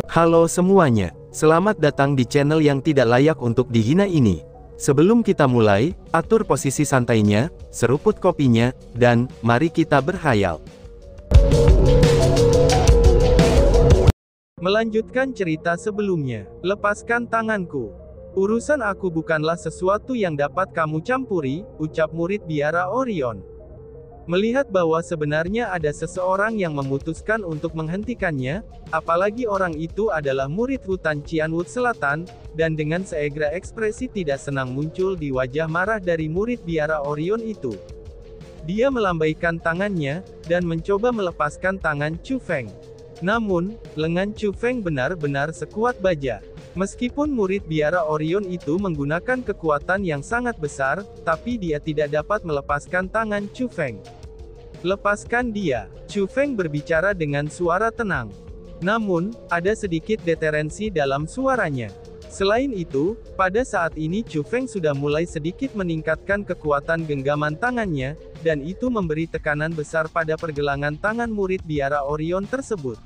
Halo semuanya, selamat datang di channel yang tidak layak untuk dihina ini. Sebelum kita mulai, atur posisi santainya, seruput kopinya, dan mari kita berhayal. Melanjutkan cerita sebelumnya, lepaskan tanganku. Urusan aku bukanlah sesuatu yang dapat kamu campuri, ucap murid biara Orion. Melihat bahwa sebenarnya ada seseorang yang memutuskan untuk menghentikannya, apalagi orang itu adalah murid hutan Cianwood Selatan, dan dengan seegra ekspresi tidak senang muncul di wajah marah dari murid biara Orion itu. Dia melambaikan tangannya, dan mencoba melepaskan tangan Chu Feng. Namun, lengan Chu Feng benar-benar sekuat baja. Meskipun murid biara Orion itu menggunakan kekuatan yang sangat besar, tapi dia tidak dapat melepaskan tangan Chu Feng. Lepaskan dia, Chu Feng berbicara dengan suara tenang. Namun, ada sedikit deterensi dalam suaranya. Selain itu, pada saat ini Chu Feng sudah mulai sedikit meningkatkan kekuatan genggaman tangannya, dan itu memberi tekanan besar pada pergelangan tangan murid biara Orion tersebut.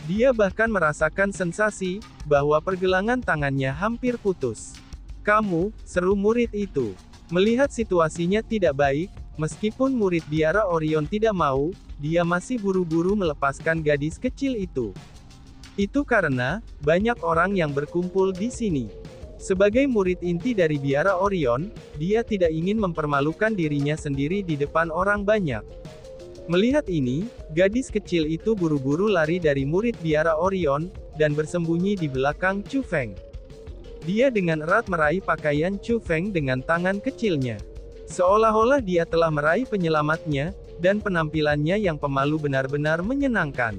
Dia bahkan merasakan sensasi, bahwa pergelangan tangannya hampir putus. "Kamu," seru murid itu. Melihat situasinya tidak baik, meskipun murid biara Orion tidak mau, dia masih buru-buru melepaskan gadis kecil itu. Itu karena, banyak orang yang berkumpul di sini. Sebagai murid inti dari biara Orion, dia tidak ingin mempermalukan dirinya sendiri di depan orang banyak. Melihat ini, gadis kecil itu buru-buru lari dari murid biara Orion, dan bersembunyi di belakang Chu Feng. Dia dengan erat meraih pakaian Chu Feng dengan tangan kecilnya. Seolah-olah dia telah meraih penyelamatnya, dan penampilannya yang pemalu benar-benar menyenangkan.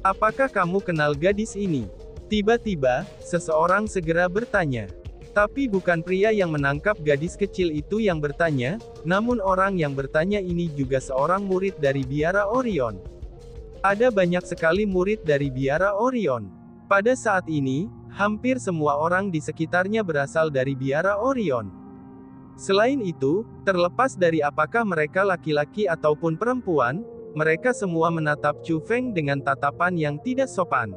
"Apakah kamu kenal gadis ini?" Tiba-tiba, seseorang segera bertanya. Tapi bukan pria yang menangkap gadis kecil itu yang bertanya, namun orang yang bertanya ini juga seorang murid dari biara Orion. Ada banyak sekali murid dari biara Orion. Pada saat ini, hampir semua orang di sekitarnya berasal dari biara Orion. Selain itu, terlepas dari apakah mereka laki-laki ataupun perempuan, mereka semua menatap Chu Feng dengan tatapan yang tidak sopan.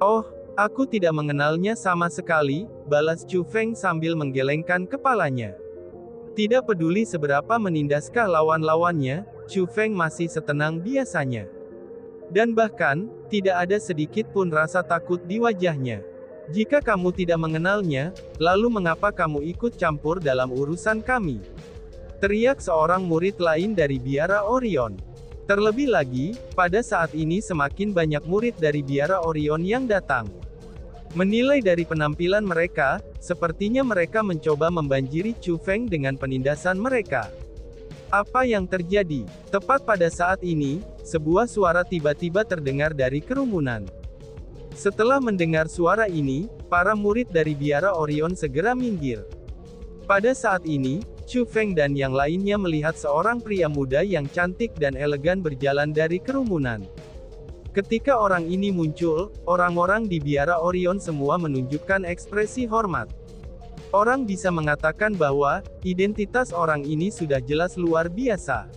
"Oh, aku tidak mengenalnya sama sekali," balas Chu Feng sambil menggelengkan kepalanya. Tidak peduli seberapa menindaskah lawan-lawannya, Chu Feng masih setenang biasanya. Dan bahkan, tidak ada sedikit pun rasa takut di wajahnya. "Jika kamu tidak mengenalnya, lalu mengapa kamu ikut campur dalam urusan kami?" teriak seorang murid lain dari biara Orion. Terlebih lagi, pada saat ini semakin banyak murid dari biara Orion yang datang. Menilai dari penampilan mereka, sepertinya mereka mencoba membanjiri Chu Feng dengan penindasan mereka. Apa yang terjadi? Tepat pada saat ini, sebuah suara tiba-tiba terdengar dari kerumunan. Setelah mendengar suara ini, para murid dari biara Orion segera minggir. Pada saat ini, Chu Feng dan yang lainnya melihat seorang pria muda yang cantik dan elegan berjalan dari kerumunan. Ketika orang ini muncul, orang-orang di biara Orion semua menunjukkan ekspresi hormat. Orang bisa mengatakan bahwa, identitas orang ini sudah jelas luar biasa.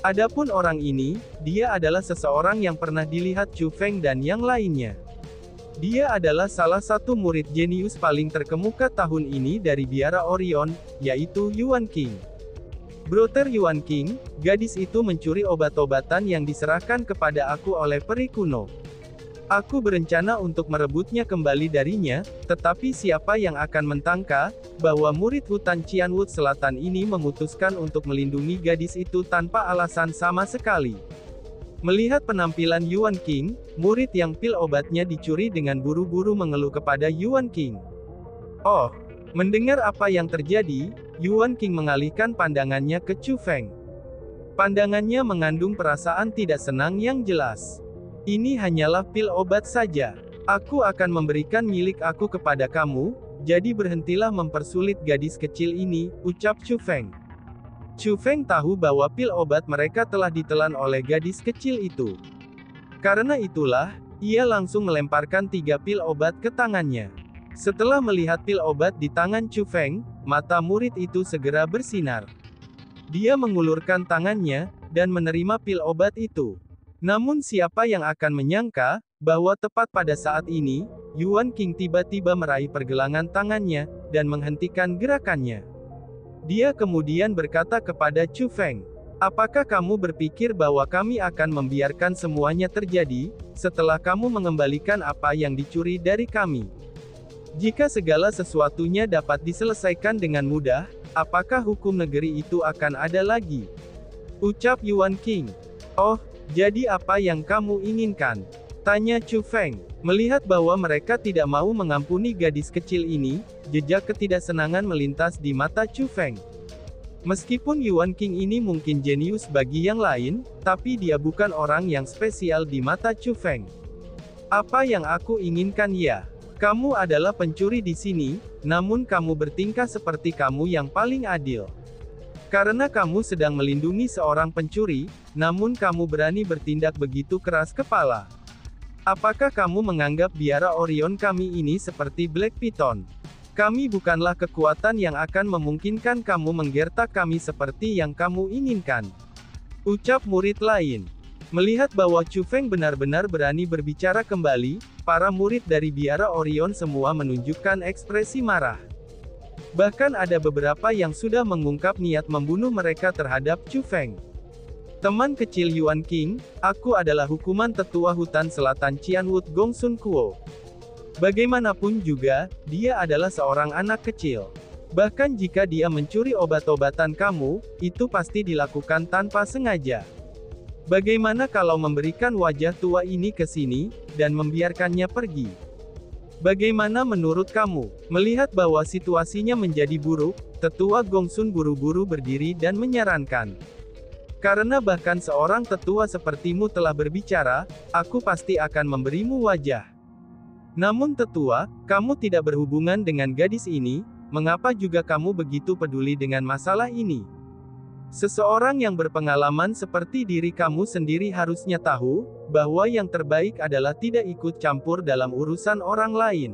Adapun orang ini, dia adalah seseorang yang pernah dilihat Chu Feng dan yang lainnya. Dia adalah salah satu murid jenius paling terkemuka tahun ini dari biara Orion, yaitu Yuan King. "Brother Yuan King, gadis itu mencuri obat-obatan yang diserahkan kepada aku oleh peri kuno. Aku berencana untuk merebutnya kembali darinya, tetapi siapa yang akan mentangka, bahwa murid hutan Cianwood Selatan ini memutuskan untuk melindungi gadis itu tanpa alasan sama sekali." Melihat penampilan Yuan King, murid yang pil obatnya dicuri dengan buru-buru mengeluh kepada Yuan King. "Oh." Mendengar apa yang terjadi, Yuan King mengalihkan pandangannya ke Chu Feng. Pandangannya mengandung perasaan tidak senang yang jelas. "Ini hanyalah pil obat saja. Aku akan memberikan milik aku kepada kamu, jadi berhentilah mempersulit gadis kecil ini," ucap Chu Feng. Chu Feng tahu bahwa pil obat mereka telah ditelan oleh gadis kecil itu. Karena itulah, ia langsung melemparkan 3 pil obat ke tangannya. Setelah melihat pil obat di tangan Chu Feng, mata murid itu segera bersinar. Dia mengulurkan tangannya, dan menerima pil obat itu. Namun siapa yang akan menyangka, bahwa tepat pada saat ini, Yuan King tiba-tiba meraih pergelangan tangannya, dan menghentikan gerakannya. Dia kemudian berkata kepada Chu Feng, apakah kamu berpikir bahwa kami akan membiarkan semuanya terjadi, setelah kamu mengembalikan apa yang dicuri dari kami? Jika segala sesuatunya dapat diselesaikan dengan mudah, apakah hukum negeri itu akan ada lagi? Ucap Yuan King. Oh, jadi apa yang kamu inginkan? Tanya Chu Feng. Melihat bahwa mereka tidak mau mengampuni gadis kecil ini, jejak ketidaksenangan melintas di mata Chu Feng. Meskipun Yuan King ini mungkin jenius bagi yang lain, tapi dia bukan orang yang spesial di mata Chu Feng. Apa yang aku inginkan ya? Kamu adalah pencuri di sini, namun kamu bertingkah seperti kamu yang paling adil. Karena kamu sedang melindungi seorang pencuri, namun kamu berani bertindak begitu keras kepala. Apakah kamu menganggap biara Orion kami ini seperti Black Python? Kami bukanlah kekuatan yang akan memungkinkan kamu menggertak kami seperti yang kamu inginkan. Ucap murid lain. Melihat bahwa Chu Feng benar-benar berani berbicara kembali, para murid dari biara Orion semua menunjukkan ekspresi marah. Bahkan ada beberapa yang sudah mengungkap niat membunuh mereka terhadap Chu Feng. Teman kecil Yuan King, aku adalah hukuman tetua hutan selatan Qianwood Gongsun Kuo. Bagaimanapun juga, dia adalah seorang anak kecil. Bahkan jika dia mencuri obat-obatan kamu, itu pasti dilakukan tanpa sengaja. Bagaimana kalau memberikan wajah tua ini ke sini, dan membiarkannya pergi? Bagaimana menurut kamu? Melihat bahwa situasinya menjadi buruk, tetua Gongsun buru-buru berdiri dan menyarankan. Karena bahkan seorang tetua sepertimu telah berbicara, aku pasti akan memberimu wajah. Namun tetua, kamu tidak berhubungan dengan gadis ini, mengapa juga kamu begitu peduli dengan masalah ini? Seseorang yang berpengalaman seperti diri kamu sendiri harusnya tahu, bahwa yang terbaik adalah tidak ikut campur dalam urusan orang lain.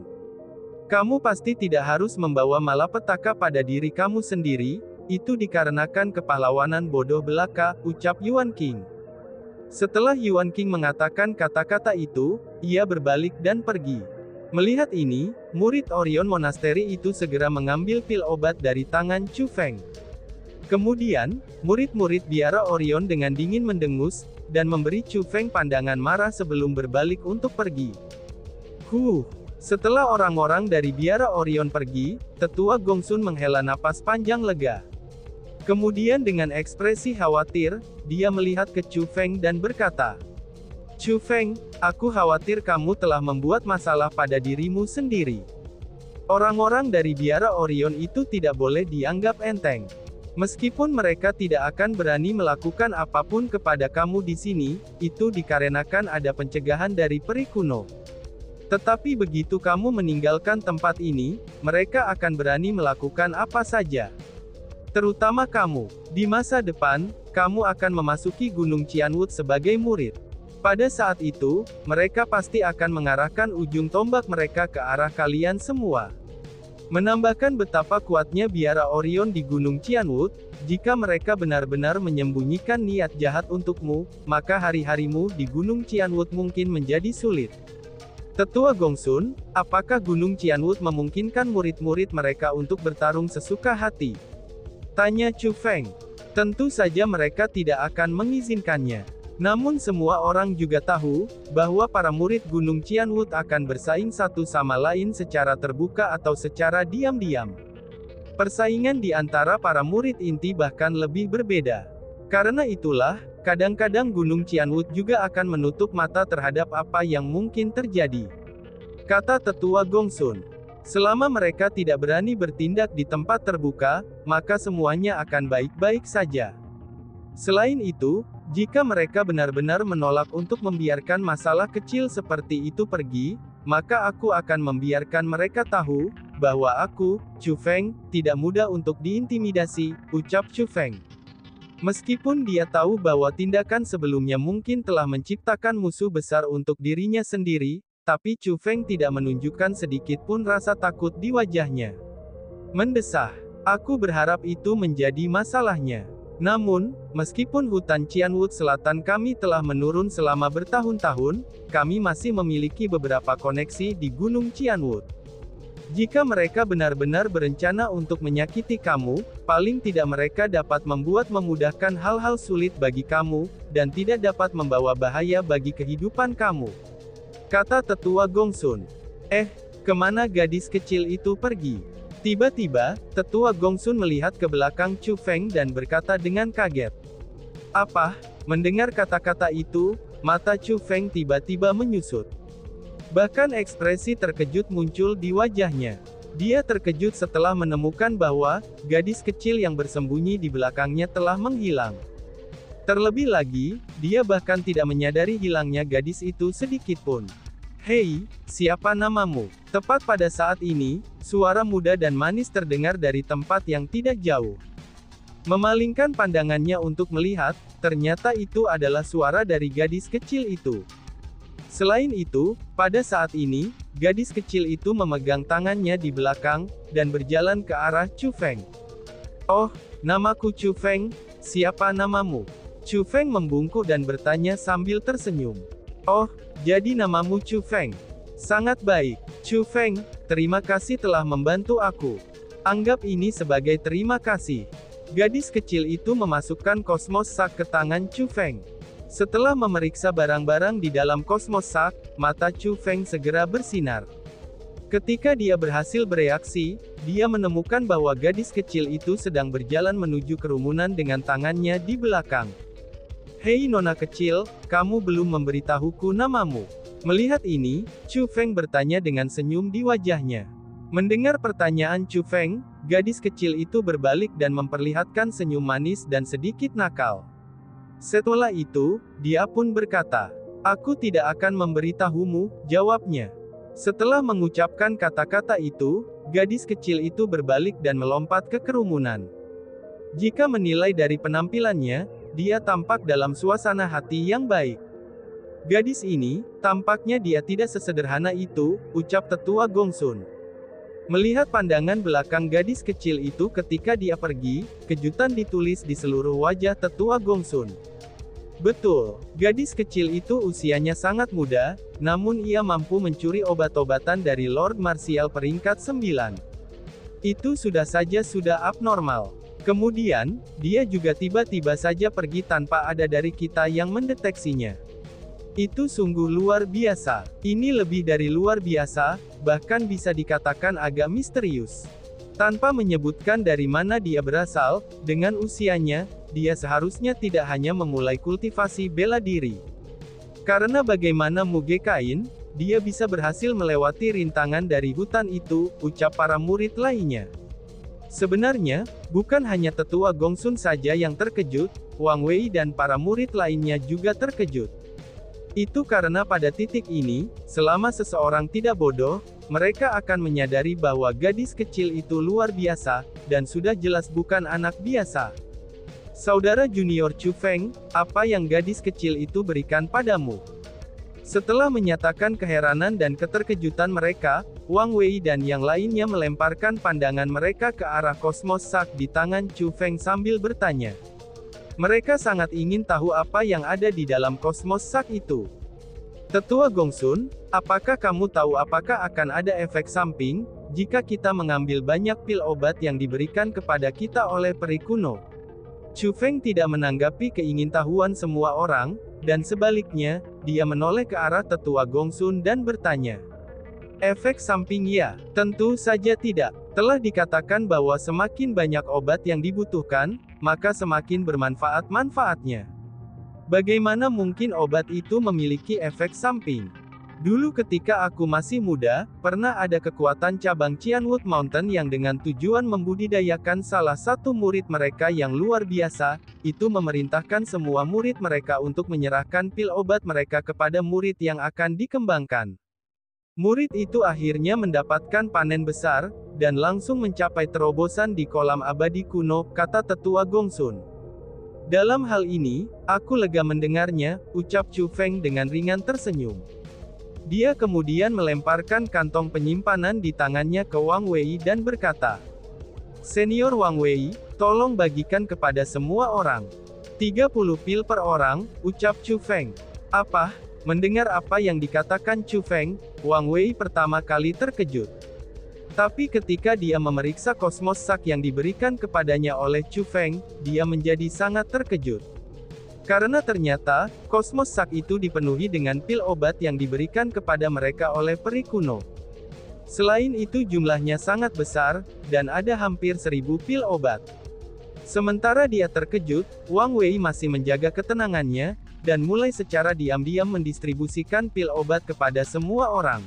Kamu pasti tidak harus membawa malapetaka pada diri kamu sendiri, itu dikarenakan kepahlawanan bodoh belaka, ucap Yuan King. Setelah Yuan King mengatakan kata-kata itu, ia berbalik dan pergi. Melihat ini, murid Orion Monastery itu segera mengambil pil obat dari tangan Chu Feng. Kemudian, murid-murid biara Orion dengan dingin mendengus, dan memberi Chu Feng pandangan marah sebelum berbalik untuk pergi. Setelah orang-orang dari biara Orion pergi, tetua Gongsun menghela napas panjang lega. Kemudian dengan ekspresi khawatir, dia melihat ke Chu Feng dan berkata, Chu Feng, aku khawatir kamu telah membuat masalah pada dirimu sendiri. Orang-orang dari biara Orion itu tidak boleh dianggap enteng. Meskipun mereka tidak akan berani melakukan apapun kepada kamu di sini, itu dikarenakan ada pencegahan dari peri kuno. Tetapi begitu kamu meninggalkan tempat ini, mereka akan berani melakukan apa saja. Terutama kamu. Di masa depan, kamu akan memasuki Gunung Qianwood sebagai murid. Pada saat itu, mereka pasti akan mengarahkan ujung tombak mereka ke arah kalian semua. Menambahkan betapa kuatnya biara Orion di Gunung Qianwood, jika mereka benar-benar menyembunyikan niat jahat untukmu, maka hari-harimu di Gunung Qianwood mungkin menjadi sulit. Tetua Gongsun, apakah Gunung Qianwood memungkinkan murid-murid mereka untuk bertarung sesuka hati? Tanya Chu Feng. Tentu saja mereka tidak akan mengizinkannya. Namun semua orang juga tahu, bahwa para murid Gunung Qianwood akan bersaing satu sama lain secara terbuka atau secara diam-diam. Persaingan di antara para murid inti bahkan lebih berbeda. Karena itulah, kadang-kadang Gunung Qianwood juga akan menutup mata terhadap apa yang mungkin terjadi. Kata tetua Gongsun. Selama mereka tidak berani bertindak di tempat terbuka, maka semuanya akan baik-baik saja. Selain itu, jika mereka benar-benar menolak untuk membiarkan masalah kecil seperti itu pergi, maka aku akan membiarkan mereka tahu, bahwa aku, Chu Feng, tidak mudah untuk diintimidasi, ucap Chu Feng. Meskipun dia tahu bahwa tindakan sebelumnya mungkin telah menciptakan musuh besar untuk dirinya sendiri, tapi Chu Feng tidak menunjukkan sedikit pun rasa takut di wajahnya. Mendesah. Aku berharap itu menjadi masalahnya. Namun, meskipun hutan Cianwood Selatan kami telah menurun selama bertahun-tahun, kami masih memiliki beberapa koneksi di Gunung Cianwood. Jika mereka benar-benar berencana untuk menyakiti kamu, paling tidak mereka dapat memudahkan hal-hal sulit bagi kamu, dan tidak dapat membawa bahaya bagi kehidupan kamu. Kata tetua Gongsun. Kemana gadis kecil itu pergi? Tiba-tiba, tetua Gongsun melihat ke belakang Chu Feng dan berkata dengan kaget. Apa? Mendengar kata-kata itu, mata Chu Feng tiba-tiba menyusut. Bahkan ekspresi terkejut muncul di wajahnya. Dia terkejut setelah menemukan bahwa gadis kecil yang bersembunyi di belakangnya telah menghilang. Terlebih lagi, dia bahkan tidak menyadari hilangnya gadis itu sedikit pun. Hei, siapa namamu? Tepat pada saat ini, suara muda dan manis terdengar dari tempat yang tidak jauh. Memalingkan pandangannya untuk melihat, ternyata itu adalah suara dari gadis kecil itu. Selain itu, pada saat ini, gadis kecil itu memegang tangannya di belakang, dan berjalan ke arah Chu Feng. Oh, namaku Chu Feng, siapa namamu? Chu Feng membungkuk dan bertanya sambil tersenyum. Oh, jadi namamu Chu Feng. Sangat baik, Chu Feng, terima kasih telah membantu aku. Anggap ini sebagai terima kasih. Gadis kecil itu memasukkan Cosmos Sack ke tangan Chu Feng. Setelah memeriksa barang-barang di dalam Cosmos Sack, mata Chu Feng segera bersinar. Ketika dia berhasil bereaksi, dia menemukan bahwa gadis kecil itu sedang berjalan menuju kerumunan dengan tangannya di belakang. Hei nona kecil, kamu belum memberitahuku namamu. Melihat ini, Chu Feng bertanya dengan senyum di wajahnya. Mendengar pertanyaan Chu Feng, gadis kecil itu berbalik dan memperlihatkan senyum manis dan sedikit nakal. Setelah itu, dia pun berkata, aku tidak akan memberitahumu, jawabnya. Setelah mengucapkan kata-kata itu, gadis kecil itu berbalik dan melompat ke kerumunan. Jika menilai dari penampilannya, dia tampak dalam suasana hati yang baik. Gadis ini, tampaknya dia tidak sesederhana itu, ucap tetua Gongsun. Melihat pandangan belakang gadis kecil itu ketika dia pergi, kejutan ditulis di seluruh wajah tetua Gongsun. Betul, gadis kecil itu usianya sangat muda, namun ia mampu mencuri obat-obatan dari Lord Martial peringkat 9. Itu sudah abnormal. Kemudian, dia juga tiba-tiba saja pergi tanpa ada dari kita yang mendeteksinya. Itu sungguh luar biasa. Ini lebih dari luar biasa, bahkan bisa dikatakan agak misterius. Tanpa menyebutkan dari mana dia berasal, dengan usianya, dia seharusnya tidak hanya memulai kultivasi bela diri. Karena bagaimana mungkin, dia bisa berhasil melewati rintangan dari hutan itu, ucap para murid lainnya. Sebenarnya, bukan hanya tetua Gongsun saja yang terkejut, Wang Wei dan para murid lainnya juga terkejut. Itu karena pada titik ini, selama seseorang tidak bodoh, mereka akan menyadari bahwa gadis kecil itu luar biasa, dan sudah jelas bukan anak biasa. Saudara junior Chu Feng, apa yang gadis kecil itu berikan padamu? Setelah menyatakan keheranan dan keterkejutan mereka, Wang Wei dan yang lainnya melemparkan pandangan mereka ke arah Cosmos Sack di tangan Chu Feng sambil bertanya. Mereka sangat ingin tahu apa yang ada di dalam Cosmos Sack itu. Tetua Gongsun, apakah kamu tahu apakah akan ada efek samping, jika kita mengambil banyak pil obat yang diberikan kepada kita oleh peri kuno? Chu Feng tidak menanggapi keingintahuan semua orang, dan sebaliknya, dia menoleh ke arah tetua Gongsun dan bertanya. Efek samping ya, tentu saja tidak. Telah dikatakan bahwa semakin banyak obat yang dibutuhkan, maka semakin bermanfaat manfaatnya. Bagaimana mungkin obat itu memiliki efek samping? Dulu ketika aku masih muda, pernah ada kekuatan cabang Cianwood Mountain yang dengan tujuan membudidayakan salah satu murid mereka yang luar biasa, itu memerintahkan semua murid mereka untuk menyerahkan pil obat mereka kepada murid yang akan dikembangkan. Murid itu akhirnya mendapatkan panen besar, dan langsung mencapai terobosan di kolam abadi kuno, kata tetua Gongsun. Dalam hal ini, aku lega mendengarnya, ucap Chu Feng dengan ringan tersenyum. Dia kemudian melemparkan kantong penyimpanan di tangannya ke Wang Wei dan berkata, Senior Wang Wei, Tolong bagikan kepada semua orang. 30 pil per orang, ucap Chu Feng. Apa? Mendengar apa yang dikatakan Chu Feng, Wang Wei pertama kali terkejut. Tapi ketika dia memeriksa Cosmos Sac yang diberikan kepadanya oleh Chu Feng, dia menjadi sangat terkejut. Karena ternyata, Cosmos Sac itu dipenuhi dengan pil obat yang diberikan kepada mereka oleh peri kuno. Selain itu jumlahnya sangat besar, dan ada hampir 1000 pil obat. Sementara dia terkejut, Wang Wei masih menjaga ketenangannya, dan mulai secara diam-diam mendistribusikan pil obat kepada semua orang.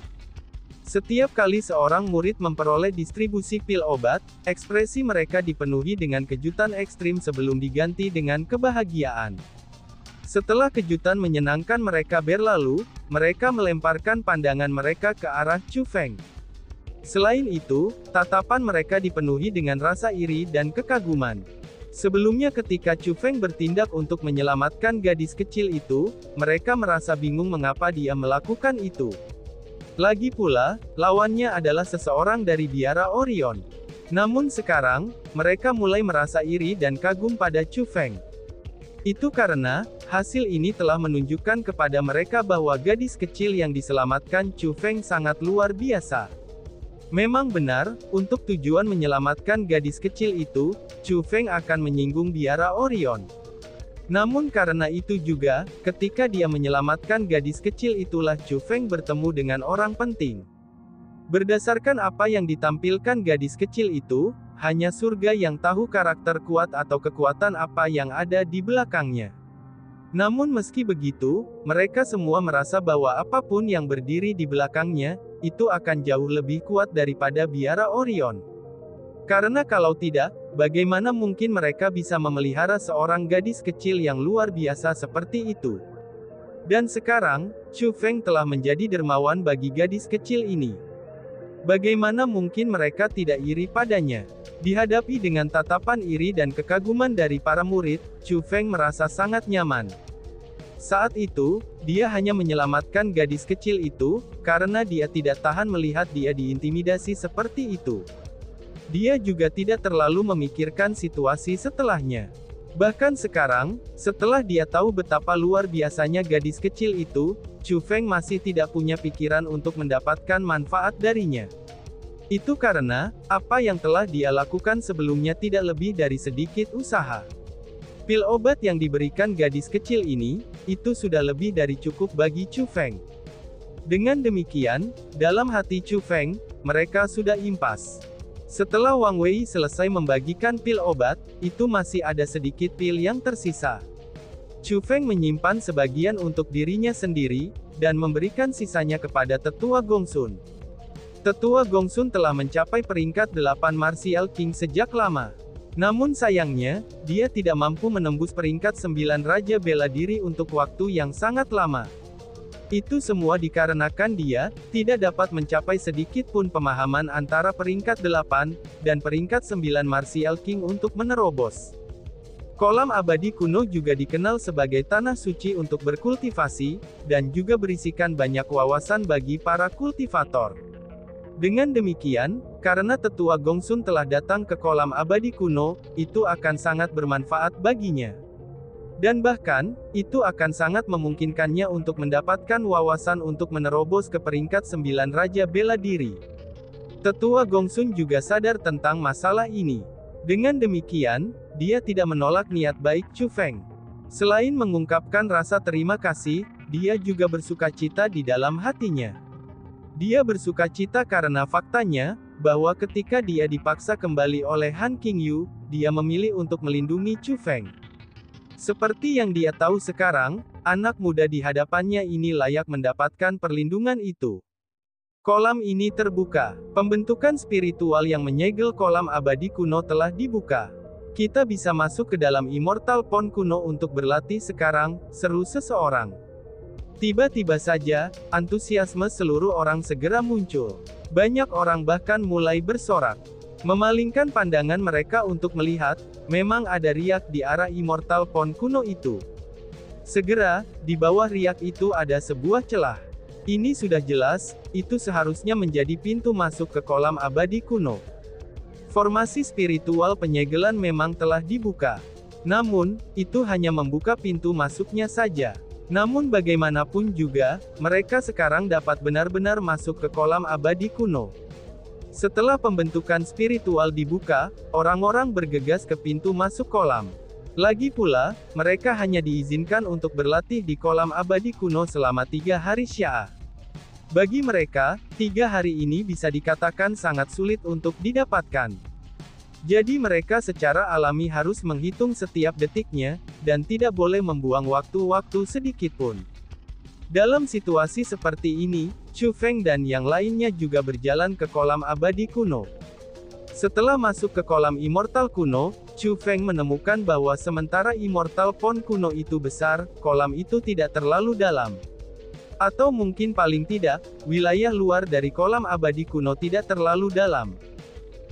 Setiap kali seorang murid memperoleh distribusi pil obat, ekspresi mereka dipenuhi dengan kejutan ekstrim sebelum diganti dengan kebahagiaan. Setelah kejutan menyenangkan mereka berlalu, mereka melemparkan pandangan mereka ke arah Chu Feng. Selain itu, tatapan mereka dipenuhi dengan rasa iri dan kekaguman. Sebelumnya ketika Chu Feng bertindak untuk menyelamatkan gadis kecil itu, mereka merasa bingung mengapa dia melakukan itu. Lagi pula, lawannya adalah seseorang dari biara Orion. Namun sekarang, mereka mulai merasa iri dan kagum pada Chu Feng. Itu karena, hasil ini telah menunjukkan kepada mereka bahwa gadis kecil yang diselamatkan Chu Feng sangat luar biasa. Memang benar, untuk tujuan menyelamatkan gadis kecil itu, Chu Feng akan menyinggung biara Orion. Namun karena itu juga, ketika dia menyelamatkan gadis kecil itulah Chu Feng bertemu dengan orang penting. Berdasarkan apa yang ditampilkan gadis kecil itu, hanya surga yang tahu karakter kuat atau kekuatan apa yang ada di belakangnya. Namun meski begitu, mereka semua merasa bahwa apapun yang berdiri di belakangnya, itu akan jauh lebih kuat daripada biara Orion. Karena kalau tidak, bagaimana mungkin mereka bisa memelihara seorang gadis kecil yang luar biasa seperti itu? Dan sekarang, Chu Feng telah menjadi dermawan bagi gadis kecil ini. Bagaimana mungkin mereka tidak iri padanya? Dihadapi dengan tatapan iri dan kekaguman dari para murid, Chu Feng merasa sangat nyaman. Saat itu, dia hanya menyelamatkan gadis kecil itu, karena dia tidak tahan melihat dia diintimidasi seperti itu. Dia juga tidak terlalu memikirkan situasi setelahnya. Bahkan sekarang, setelah dia tahu betapa luar biasanya gadis kecil itu, Chu Feng masih tidak punya pikiran untuk mendapatkan manfaat darinya. Itu karena, apa yang telah dia lakukan sebelumnya tidak lebih dari sedikit usaha. Pil obat yang diberikan gadis kecil ini, itu sudah lebih dari cukup bagi Chu Feng. Dengan demikian, dalam hati Chu Feng, mereka sudah impas. Setelah Wang Wei selesai membagikan pil obat, itu masih ada sedikit pil yang tersisa. Chu Feng menyimpan sebagian untuk dirinya sendiri, dan memberikan sisanya kepada Tetua Gongsun. Tetua Gongsun telah mencapai peringkat 8 Martial King sejak lama. Namun sayangnya, dia tidak mampu menembus peringkat 9 Raja Bela Diri untuk waktu yang sangat lama. Itu semua dikarenakan dia tidak dapat mencapai sedikit pun pemahaman antara peringkat 8 dan peringkat 9 Martial King untuk menerobos. Kolam abadi kuno juga dikenal sebagai tanah suci untuk berkultivasi, dan juga berisikan banyak wawasan bagi para kultivator. Dengan demikian, karena Tetua Gongsun telah datang ke kolam abadi kuno, itu akan sangat bermanfaat baginya. Dan bahkan, itu akan sangat memungkinkannya untuk mendapatkan wawasan untuk menerobos ke peringkat 9 Raja Bela Diri. Tetua Gongsun juga sadar tentang masalah ini. Dengan demikian, dia tidak menolak niat baik Chu Feng. Selain mengungkapkan rasa terima kasih, dia juga bersukacita di dalam hatinya. Dia bersukacita karena faktanya, bahwa ketika dia dipaksa kembali oleh Han Qingyu, dia memilih untuk melindungi Chu Feng. Seperti yang dia tahu sekarang, anak muda di hadapannya ini layak mendapatkan perlindungan itu. Kolam ini terbuka. Pembentukan spiritual yang menyegel kolam abadi kuno telah dibuka. Kita bisa masuk ke dalam Immortal Pond kuno untuk berlatih sekarang, seru seseorang. Tiba-tiba saja, antusiasme seluruh orang segera muncul. Banyak orang bahkan mulai bersorak. Memalingkan pandangan mereka untuk melihat, memang ada riak di arah Immortal Pond kuno itu. Segera, di bawah riak itu ada sebuah celah. Ini sudah jelas, itu seharusnya menjadi pintu masuk ke kolam abadi kuno. Formasi spiritual penyegelan memang telah dibuka. Namun, itu hanya membuka pintu masuknya saja. Namun bagaimanapun juga, mereka sekarang dapat benar-benar masuk ke kolam abadi kuno. Setelah pembentukan spiritual dibuka, orang-orang bergegas ke pintu masuk kolam. Lagi pula, mereka hanya diizinkan untuk berlatih di kolam abadi kuno selama 3 hari Syaa. Bagi mereka, 3 hari ini bisa dikatakan sangat sulit untuk didapatkan. Jadi mereka secara alami harus menghitung setiap detiknya, dan tidak boleh membuang waktu-waktu sedikit pun. Dalam situasi seperti ini, Chu Feng dan yang lainnya juga berjalan ke kolam abadi kuno. Setelah masuk ke kolam immortal kuno, Chu Feng menemukan bahwa sementara immortal pond kuno itu besar, kolam itu tidak terlalu dalam. Atau mungkin paling tidak, wilayah luar dari kolam abadi kuno tidak terlalu dalam.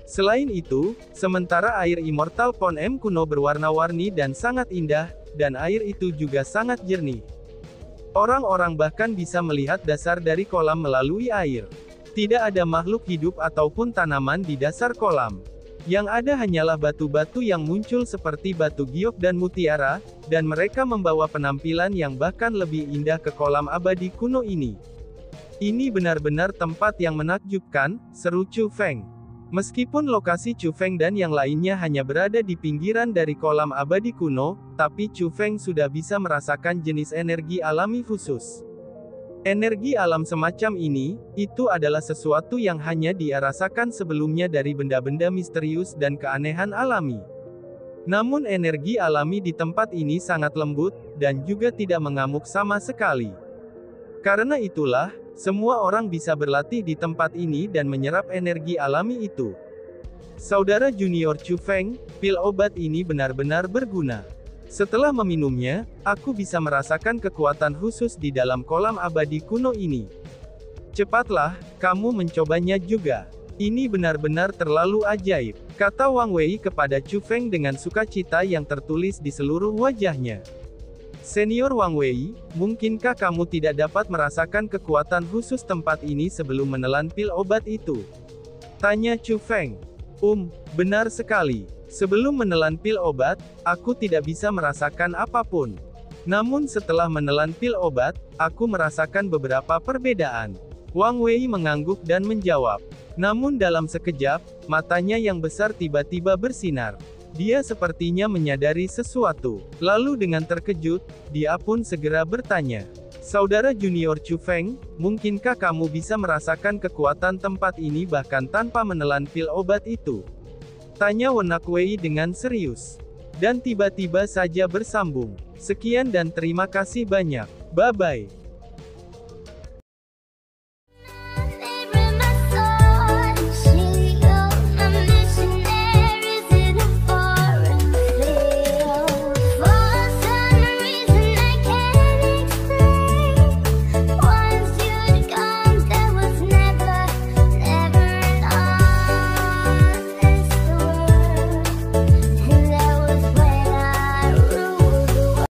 Selain itu, sementara air immortal pond M kuno berwarna-warni dan sangat indah, dan air itu juga sangat jernih. Orang-orang bahkan bisa melihat dasar dari kolam melalui air. Tidak ada makhluk hidup ataupun tanaman di dasar kolam. Yang ada hanyalah batu-batu yang muncul seperti batu giok dan mutiara, dan mereka membawa penampilan yang bahkan lebih indah ke kolam abadi kuno ini. Ini benar-benar tempat yang menakjubkan, seru Chu Feng. Meskipun lokasi Chu Feng dan yang lainnya hanya berada di pinggiran dari kolam abadi kuno, tapi Chu Feng sudah bisa merasakan jenis energi alami khusus. Energi alam semacam ini, itu adalah sesuatu yang hanya dia rasakan sebelumnya dari benda-benda misterius dan keanehan alami. Namun energi alami di tempat ini sangat lembut, dan juga tidak mengamuk sama sekali. Karena itulah, semua orang bisa berlatih di tempat ini dan menyerap energi alami itu. Saudara junior Chu Feng, pil obat ini benar-benar berguna. Setelah meminumnya, aku bisa merasakan kekuatan khusus di dalam kolam abadi kuno ini. Cepatlah, kamu mencobanya juga. Ini benar-benar terlalu ajaib, kata Wang Wei kepada Chu Feng dengan sukacita yang tertulis di seluruh wajahnya. Senior Wang Wei, mungkinkah kamu tidak dapat merasakan kekuatan khusus tempat ini sebelum menelan pil obat itu? Tanya Chu Feng. Benar sekali. Sebelum menelan pil obat, aku tidak bisa merasakan apapun. Namun setelah menelan pil obat, aku merasakan beberapa perbedaan. Wang Wei mengangguk dan menjawab. Namun dalam sekejap, matanya yang besar tiba-tiba bersinar. Dia sepertinya menyadari sesuatu. Lalu dengan terkejut, dia pun segera bertanya. Saudara junior Chu Feng, mungkinkah kamu bisa merasakan kekuatan tempat ini bahkan tanpa menelan pil obat itu? Tanya Wenak Wei dengan serius. Dan tiba-tiba saja bersambung. Sekian dan terima kasih banyak. Bye-bye.